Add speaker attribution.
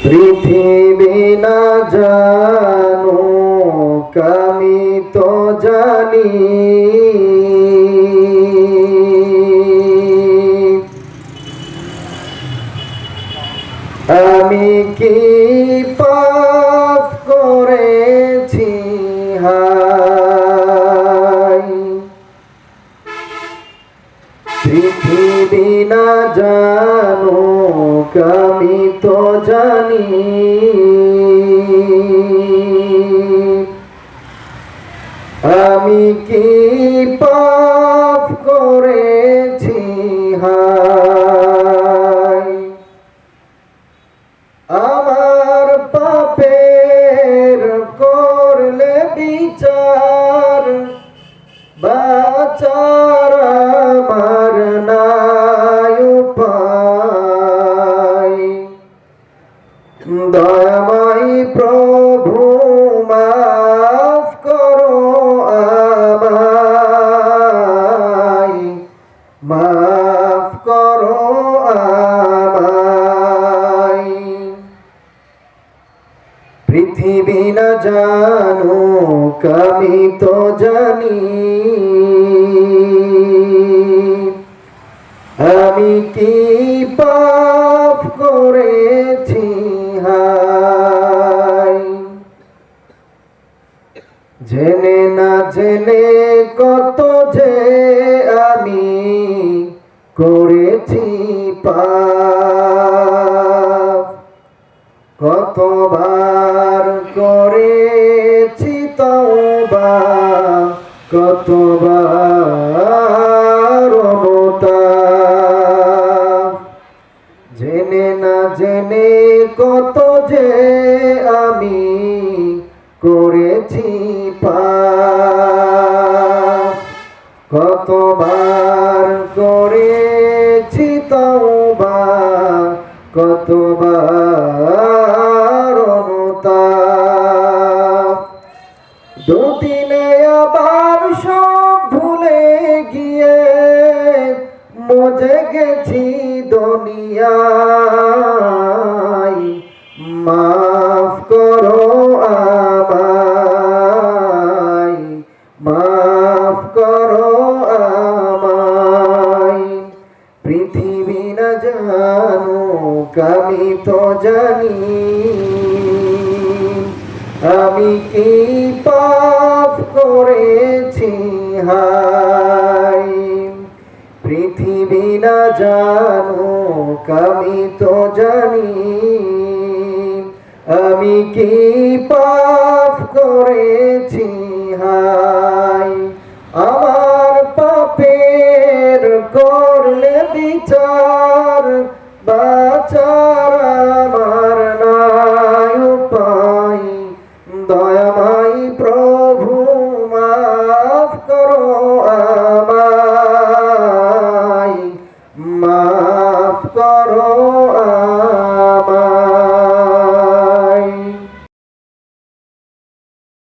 Speaker 1: পৃথিবী না জানুক আমি তো জানি, আমি কি পাপ করেছি হায়। পৃথিবী না জানুক আমি তো জানি, আমি কি পাপ করেছি হায়। আমার পাপের করলে বিচার, বাঁচার আমার নাই উপায়। দয়াময় প্রভু মাফ করো আমায়, মাফ করো আমায়। পৃথিবী না জানুক আমি তো জানি, আমি কি পাপ করেছি হায়। জেনে না জেনে কত যে আমি করেছি পাপ, কতবার করেছি তওবা, কতবার অনুতাপ। জেনে না জেনে কত যে আমি করেছি পাপ, কতবার করেছি তওবা, কতবার অনুতাপ। দুদিনে আবার সব ভুলে গিয়ে মজে গেছি দুনিয়ায়, মাফ করো আমায়, মাফ করো আমায়। পৃথিবী না জানুক আমি তো জানি, আমি কি পাপ করেছি হায়। পৃথিবী না জানুক আমি তো জানি, আমি কি পাপ করেছি হায়। আমার পাপের করলে বিচার, বাঁচার আমার নাই উপায়। দয়া